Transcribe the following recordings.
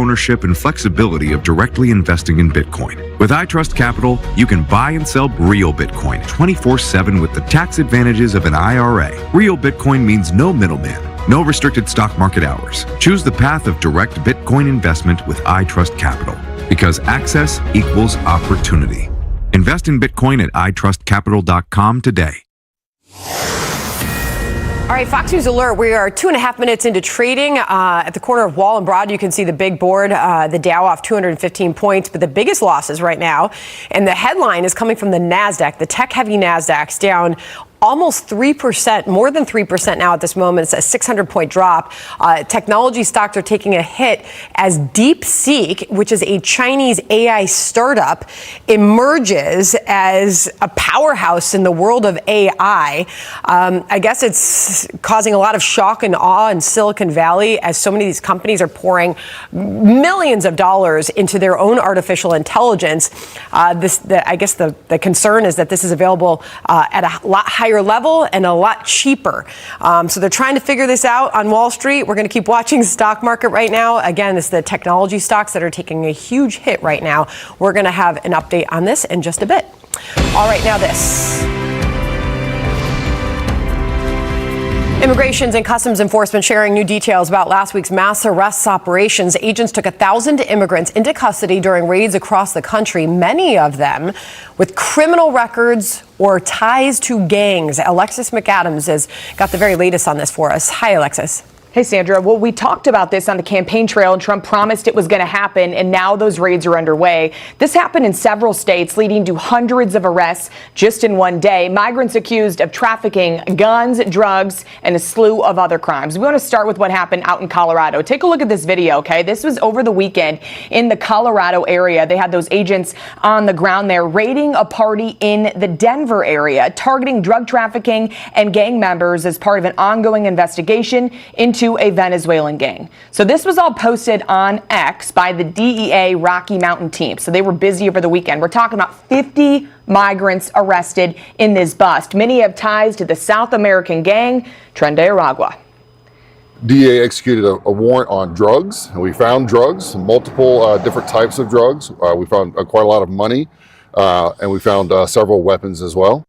ownership and flexibility of directly investing in Bitcoin. With iTrust Capital, you can buy and sell real Bitcoin 24/7 with the tax advantages of an IRA. Real Bitcoin means no middleman, no restricted stock market hours. Choose the path of direct Bitcoin investment with iTrust Capital, because access equals opportunity. Invest in Bitcoin at itrustcapital.com today. All right, Fox News Alert. We are 2.5 minutes into trading. At the corner of Wall and Broad, you can see the big board, the Dow off 215 points, but the biggest losses right now. And the headline is coming from the NASDAQ. The tech-heavy NASDAQ's down almost 3%, more than 3% now at this moment. It's a 600-point drop. Technology stocks are taking a hit as DeepSeek, which is a Chinese AI startup, emerges as a powerhouse in the world of AI. I guess it's causing a lot of shock and awe in Silicon Valley as so many of these companies are pouring millions of dollars into their own artificial intelligence. I guess the concern is that this is available at a lot higher level and a lot cheaper. So they're trying to figure this out on Wall Street. We're going to keep watching the stock market right now. Again, it's the technology stocks that are taking a huge hit right now. We're going to have an update on this in just a bit. All right, now this. Immigration and Customs Enforcement sharing new details about last week's mass arrests operations. Agents took 1,000 immigrants into custody during raids across the country, many of them with criminal records or ties to gangs. Alexis McAdams has got the very latest on this for us. Hi, Alexis. Hey, Sandra. Well, we talked about this on the campaign trail, and Trump promised it was going to happen, and now those raids are underway. This happened in several states, leading to hundreds of arrests just in one day. Migrants accused of trafficking guns, drugs, and a slew of other crimes. We want to start with what happened out in Colorado. Take a look at this video, okay? This was over the weekend in the Colorado area. They had those agents on the ground there raiding a party in the Denver area, targeting drug trafficking and gang members as part of an ongoing investigation into a Venezuelan gang. So this was all posted on X by the DEA Rocky Mountain team. So they were busy over the weekend. We're talking about 50 migrants arrested in this bust. Many have ties to the South American gang, Tren de Aragua. DEA executed a warrant on drugs, and we found drugs, multiple different types of drugs. We found quite a lot of money, and we found several weapons as well.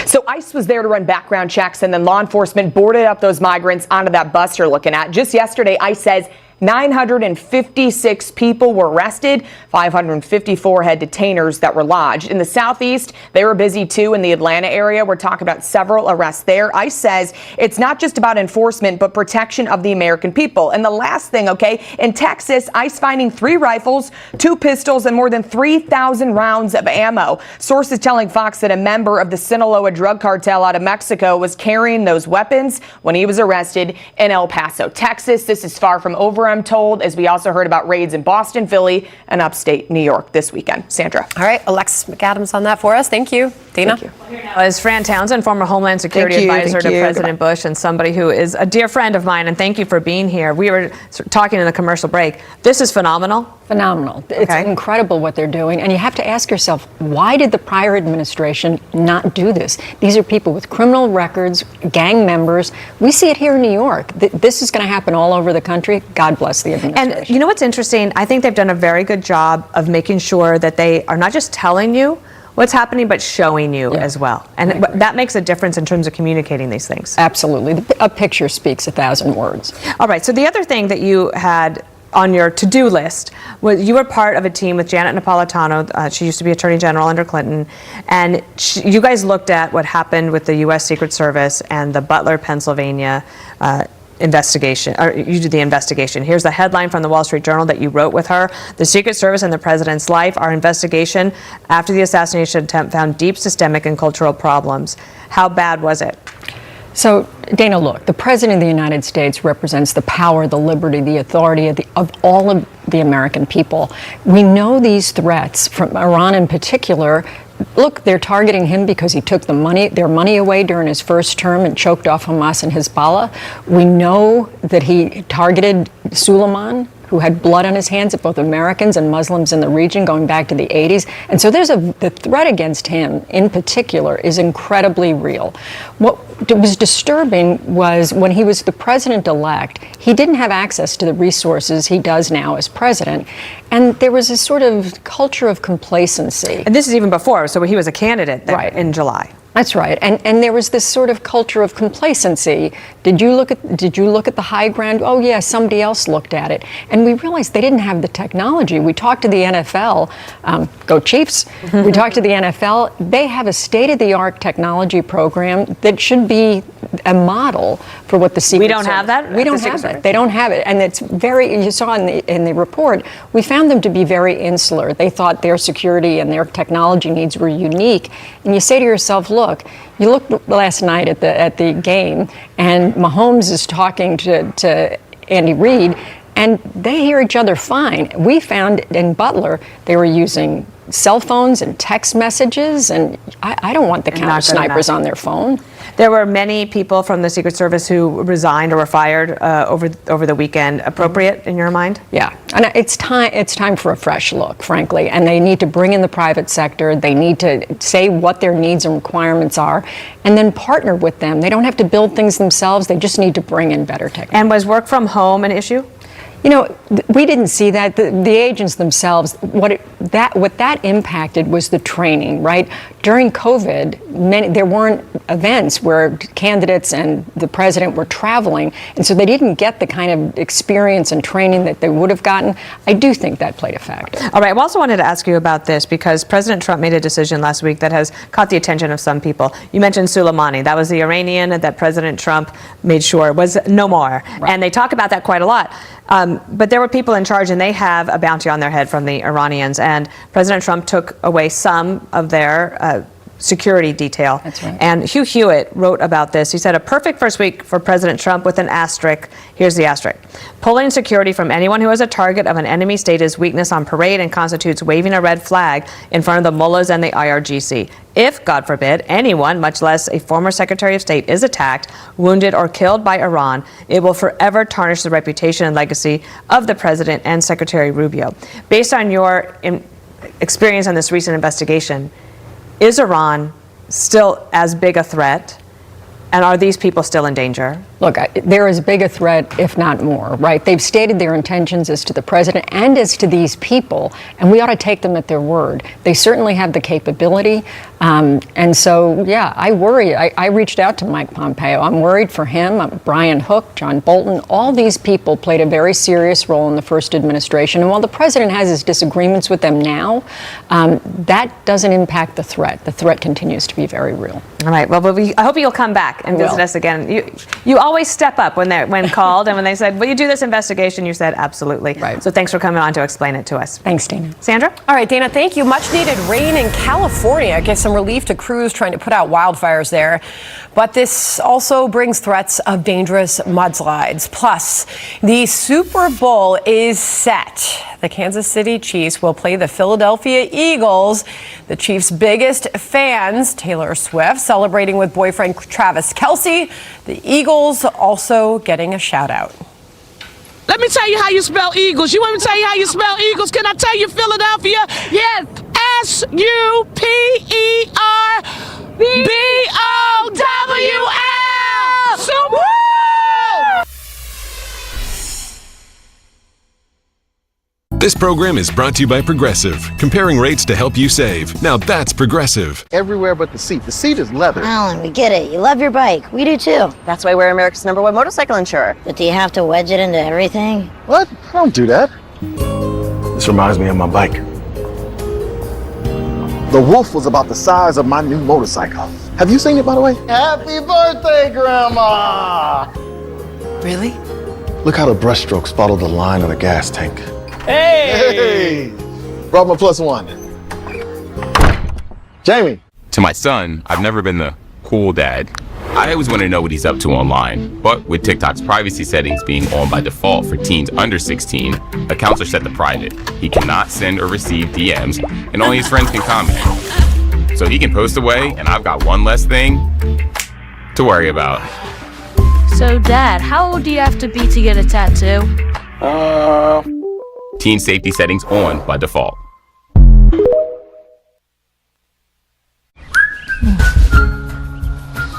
So ICE was there to run background checks, and then law enforcement boarded up those migrants onto that bus you're looking at. Just yesterday, ICE says 956 people were arrested. 554 had detainers that were lodged. In the Southeast, they were busy too in the Atlanta area. We're talking about several arrests there. ICE says it's not just about enforcement, but protection of the American people. And the last thing, okay, in Texas, ICE finding 3 rifles, 2 pistols, and more than 3,000 rounds of ammo. Sources telling Fox that a member of the Sinaloa drug cartel out of Mexico was carrying those weapons when he was arrested in El Paso, Texas. This is far from over, I'm told, as we also heard about raids in Boston, Philly, and upstate New York this weekend. Sandra. All right, Alexis McAdams on that for us. Thank you. Dana. Thank you. Is Fran Townsend, former Homeland Security Advisor to President Bush, and somebody who is a dear friend of mine, and thank you for being here. We were talking in the commercial break. This is phenomenal. Phenomenal. It's incredible what they're doing. And you have to ask yourself, why did the prior administration not do this? These are people with criminal records, gang members. We see it here in New York. This is going to happen all over the country. God bless the administration. And you know what's interesting? I think they've done a very good job of making sure that they are not just telling you what's happening, but showing you as well. And that makes a difference in terms of communicating these things. Absolutely. A picture speaks 1,000 words. All right. So the other thing that you had on your to-do list was you were part of a team with Janet Napolitano. She used to be Attorney General under Clinton. And you guys looked at what happened with the U.S. Secret Service and the Butler, Pennsylvania investigation, or you did the investigation. Here's the headline from the Wall Street Journal that you wrote with her. The Secret Service and the President's life. Our investigation after the assassination attempt found deep systemic and cultural problems. How bad was it? So, Dana, look, the President of the United States represents the power, the liberty, the authority of all of the American people. We know these threats from Iran in particular. Look, they're targeting him because he took their money away during his first term and choked off Hamas and Hezbollah. We know that he targeted Suleiman, who had blood on his hands at both Americans and Muslims in the region going back to the 80s. And so the threat against him in particular is incredibly real. What was disturbing was when he was the president-elect, he didn't have access to the resources he does now as president. And there was this sort of culture of complacency. And this is even before, so he was a candidate there in July. That's right, and there was this sort of culture of complacency. Did you look at the high ground? Oh yeah, somebody else looked at it, and we realized they didn't have the technology. We talked to the NFL, go Chiefs. We talked to the NFL. They have a state-of-the-art technology program that should be a model for what the Secret Service. We don't have that. We don't have it. They don't have it, and it's very. You saw in the report, we found them to be very insular. They thought their security and their technology needs were unique, and you say to yourself, look, you looked last night at the game, and Mahomes is talking to Andy Reid, and they hear each other fine. We found in Butler they were using cell phones and text messages, and I don't want the counter snipers on their phone. There were many people from the Secret Service who resigned or were fired over the weekend. Appropriate in your mind? Yeah, and it's time for a fresh look, frankly. And they need to bring in the private sector. They need to say what their needs and requirements are, and then partner with them. They don't have to build things themselves. They just need to bring in better technology. And was work from home an issue? You know, we didn't see that. The agents themselves, what that impacted was the training, right? During COVID, there weren't events where candidates and the president were traveling, and so they didn't get the kind of experience and training that they would have gotten. I do think that played a factor. All right, I also wanted to ask you about this because President Trump made a decision last week that has caught the attention of some people. You mentioned Soleimani. That was the Iranian that President Trump made sure was no more. Right. And they talk about that quite a lot. But there were people in charge, and they have a bounty on their head from the Iranians. And President Trump took away some of their security detail. That's right. And Hugh Hewitt wrote about this. He said, a perfect first week for President Trump with an asterisk. Here's the asterisk. Pulling security from anyone who is a target of an enemy state is weakness on parade and constitutes waving a red flag in front of the mullahs and the IRGC. If, God forbid, anyone, much less a former Secretary of State, is attacked, wounded, or killed by Iran, it will forever tarnish the reputation and legacy of the President and Secretary Rubio. Based on your experience on this recent investigation, is Iran still as big a threat? And are these people still in danger? Look, they're as big a threat, if not more, right? They've stated their intentions as to the president and as to these people, and we ought to take them at their word. They certainly have the capability. And so, yeah, I worry. I reached out to Mike Pompeo. I'm worried for him. Brian Hook, John Bolton, all these people played a very serious role in the first administration. And while the president has his disagreements with them now, that doesn't impact the threat. The threat continues to be very real. All right. Well, I hope you'll come back and visit us again. You always step up when called, and when they said, will you do this investigation, you said absolutely. Right. So thanks for coming on to explain it to us. Thanks, Dana. Sandra? All right, Dana, thank you. Much needed rain in California gives some relief to crews trying to put out wildfires there. But this also brings threats of dangerous mudslides. Plus, the Super Bowl is set. The Kansas City Chiefs will play the Philadelphia Eagles. The Chiefs' biggest fans, Taylor Swift, celebrating with boyfriend Travis Kelce. The Eagles also getting a shout out. Let me tell you how you spell Eagles. You want me to tell you how you spell Eagles? Can I tell you Philadelphia? Yes. S-U-P-E-R-B-O-W-L. Super Bowl! This program is brought to you by Progressive, comparing rates to help you save. Now that's Progressive. Everywhere but the seat. The seat is leather. Alan, we get it. You love your bike. We do too. That's why we're America's #1 motorcycle insurer. But do you have to wedge it into everything? What? I don't do that. This reminds me of my bike. The wolf was about the size of my new motorcycle. Have you seen it, by the way? Happy birthday, Grandma! Really? Look how the brushstrokes follow the line of the gas tank. Hey! Brought my +1. Jamie. To my son, I've never been the cool dad. I always want to know what he's up to online. But with TikTok's privacy settings being on by default for teens under 16, accounts are set to private. He cannot send or receive DMs, and only his friends can comment. So he can post away, and I've got one less thing to worry about. So, Dad, how old do you have to be to get a tattoo? teen safety settings on by default.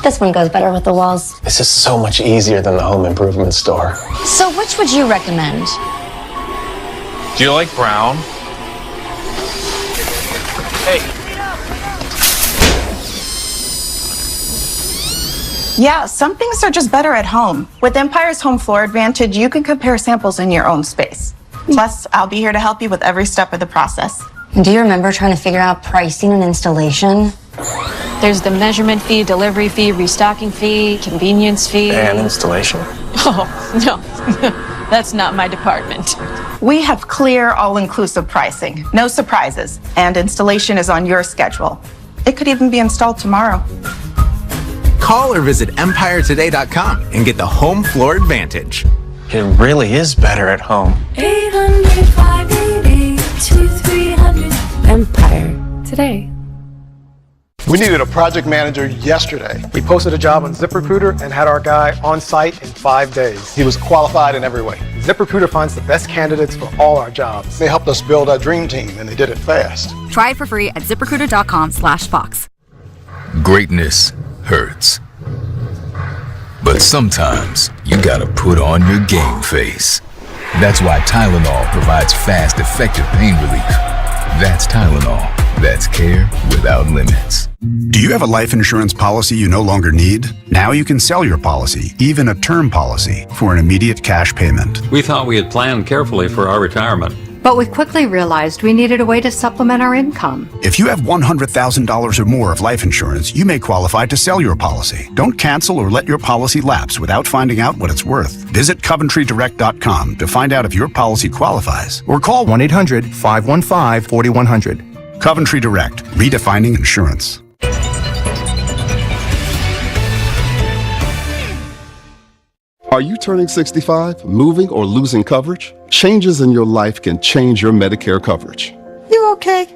This one goes better with the walls. This is so much easier than the home improvement store. So which would you recommend? Do you like brown? Hey. Yeah, some things are just better at home. With Empire's Home Floor Advantage, you can compare samples in your own space. Plus, I'll be here to help you with every step of the process. Do you remember trying to figure out pricing and installation? There's the measurement fee, delivery fee, restocking fee, convenience fee. And installation. Oh, no. That's not my department. We have clear, all-inclusive pricing, no surprises, and installation is on your schedule. It could even be installed tomorrow. Call or visit EmpireToday.com and get the Home Floor Advantage. It really is better at home. 800-588-2300. Empire Today. We needed a project manager yesterday. We posted a job on ZipRecruiter and had our guy on site in 5 days. He was qualified in every way. ZipRecruiter finds the best candidates for all our jobs. They helped us build our dream team, and they did it fast. Try it for free at ZipRecruiter.com/Fox. Greatness hurts. But sometimes you gotta put on your game face. That's why Tylenol provides fast, effective pain relief. That's Tylenol. That's care without limits. Do you have a life insurance policy you no longer need? Now you can sell your policy, even a term policy, for an immediate cash payment. We thought we had planned carefully for our retirement. But we quickly realized we needed a way to supplement our income. If you have $100,000 or more of life insurance, you may qualify to sell your policy. Don't cancel or let your policy lapse without finding out what it's worth. Visit CoventryDirect.com to find out if your policy qualifies, or call 1-800-515-4100. Coventry Direct, redefining insurance. Are you turning 65, moving or losing coverage? Changes in your life can change your Medicare coverage. You okay?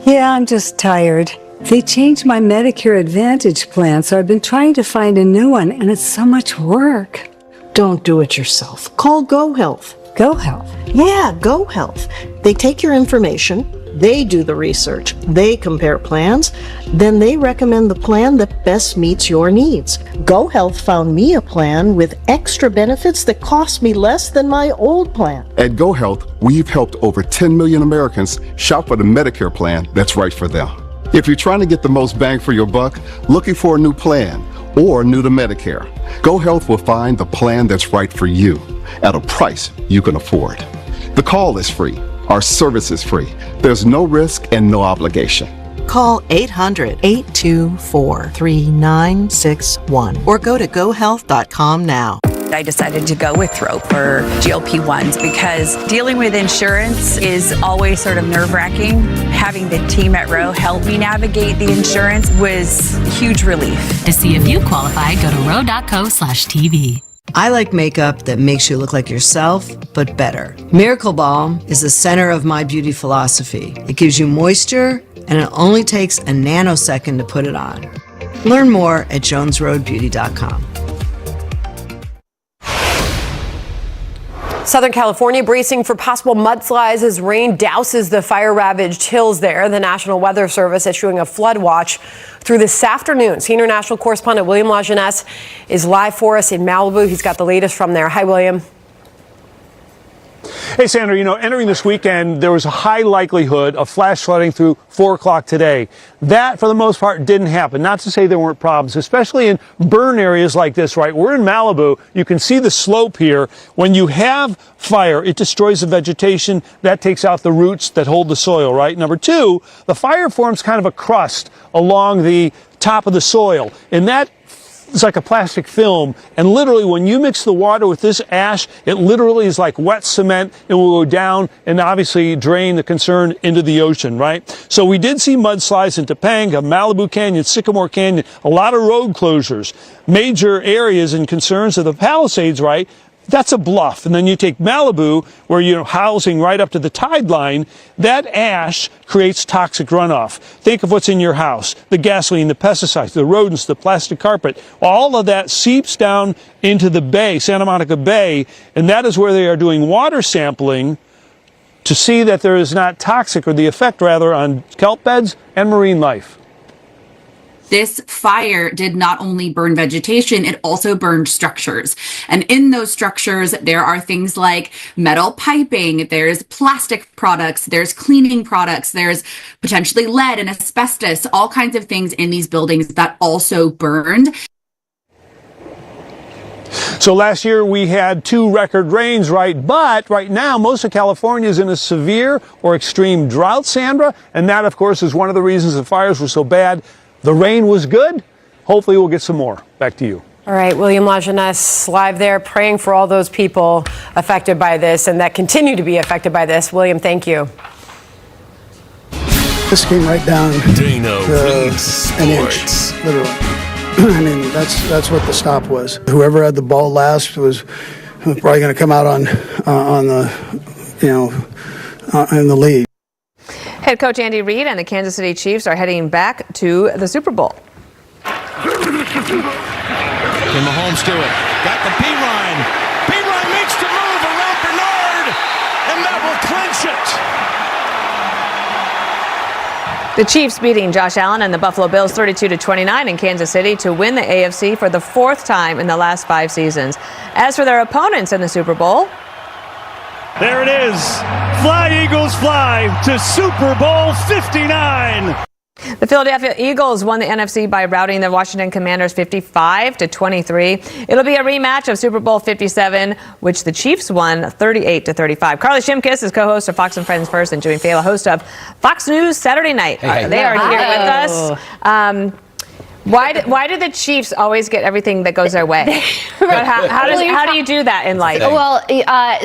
Yeah, I'm just tired. They changed my Medicare Advantage plan, so I've been trying to find a new one, and it's so much work. Don't do it yourself. Call GoHealth. GoHealth? Yeah, GoHealth. They take your information, they do the research, they compare plans, then they recommend the plan that best meets your needs. GoHealth found me a plan with extra benefits that cost me less than my old plan. At GoHealth, we've helped over 10 million Americans shop for the Medicare plan that's right for them. If you're trying to get the most bang for your buck, looking for a new plan, or new to Medicare, GoHealth will find the plan that's right for you at a price you can afford. The call is free. Our service is free. There's no risk and no obligation. Call 800-824-3961 or go to GoHealth.com now. I decided to go with Thrope for GLP-1s because dealing with insurance is always sort of nerve-wracking. Having the team at Ro help me navigate the insurance was huge relief. To see if you qualify, go to ro.co/TV. I like makeup that makes you look like yourself, but better. Miracle Balm is the center of my beauty philosophy. It gives you moisture, and it only takes a nanosecond to put it on. Learn more at jonesroadbeauty.com. Southern California bracing for possible mudslides as rain douses the fire-ravaged hills there. The National Weather Service issuing a flood watch through this afternoon. Senior national correspondent William LaJeunesse is live for us in Malibu. He's got the latest from there. Hi, William. Hey, Sandra, entering this weekend, there was a high likelihood of flash flooding through 4 o'clock today. That, for the most part, didn't happen. Not to say there weren't problems, especially in burn areas like this, right? We're in Malibu. You can see the slope here. When you have fire, it destroys the vegetation. That takes out the roots that hold the soil, right? Number two, the fire forms kind of a crust along the top of the soil, and that it's like a plastic film, and literally when you mix the water with this ash, it literally is like wet cement and will go down and obviously drain the concern into the ocean, right? So we did see mudslides in Topanga, Malibu Canyon, Sycamore Canyon, a lot of road closures, major areas and concerns of the Palisades, right? That's a bluff. And then you take Malibu, where you're housing right up to the tide line, that ash creates toxic runoff. Think of what's in your house, the gasoline, the pesticides, the rodents, the plastic carpet. All of that seeps down into the bay, Santa Monica Bay, and that is where they are doing water sampling to see that there is not toxic, or the effect rather, on kelp beds and marine life. This fire did not only burn vegetation, it also burned structures. And in those structures, there are things like metal piping, there's plastic products, there's cleaning products, there's potentially lead and asbestos, all kinds of things in these buildings that also burned. So last year we had 2 record rains, right? But right now, most of California is in a severe or extreme drought, Sandra. And that, of course, is one of the reasons the fires were so bad. The rain was good. Hopefully we'll get some more. Back to you. All right, William Lajeunesse live there praying for all those people affected by this and that continue to be affected by this. William, thank you. This came right down an inch, literally. I mean, that's what the stop was. Whoever had the ball last was probably going to come out on the, in the lead. Head coach Andy Reid and the Kansas City Chiefs are heading back to the Super Bowl. Can Mahomes do it? Got the P-line. P-line makes the move around Bernard, and that will clinch it. The Chiefs beating Josh Allen and the Buffalo Bills 32-29 in Kansas City to win the AFC for the 4th time in the last 5 seasons. As for their opponents in the Super Bowl, there it is. Fly, Eagles, fly to Super Bowl 59. the Philadelphia Eagles won the NFC by routing the Washington Commanders 55-23. It'll be a rematch of Super Bowl 57, which the Chiefs won 38-35. Carly Shimkus is co-host of Fox and Friends First, and Jimmy Fallon, host of Fox News Saturday Night. They are here with us. Why do the Chiefs always get everything that goes their way? How do you do that in life? Well,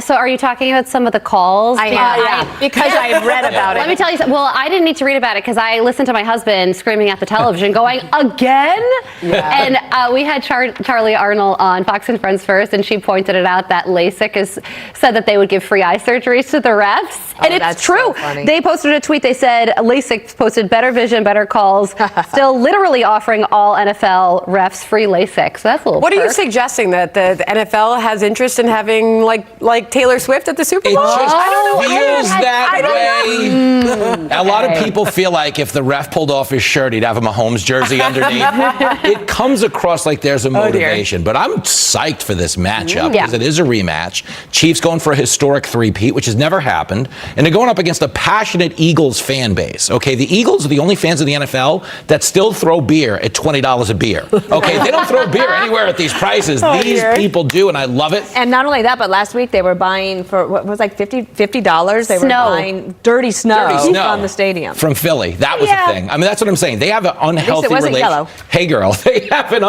so are you talking about some of the calls? Because I read about it. Let me tell you something. Well, I didn't need to read about it because I listened to my husband screaming at the television going, again? Yeah. And we had Charlie Arnold on Fox and Friends First, and she pointed it out that LASIK said that they would give free eye surgeries to the refs. And it's true. So they posted a tweet. They said LASIK posted better vision, better calls, still literally offering all NFL refs free LASIK. So that's a little What are you suggesting, that the NFL has interest in having like Taylor Swift at the Super Bowl? It just I don't know. feels that way. A lot of people feel like if the ref pulled off his shirt, he'd have a Mahomes jersey underneath. It comes across like there's a motivation. But I'm psyched for this matchup because it is a rematch. Chiefs going for a historic three-peat, which has never happened. And they're going up against a passionate Eagles fan base. Okay, the Eagles are the only fans of the NFL that still throw beer at $20 a beer. Okay, they don't throw beer anywhere at these prices. These people do, and I love it. And not only that, but last week they were buying for what was like $50. They were buying dirty snow from the stadium. From Philly. That was a thing. I mean, that's what I'm saying. They have an unhealthy relationship. Yellow. Hey, girl. They have an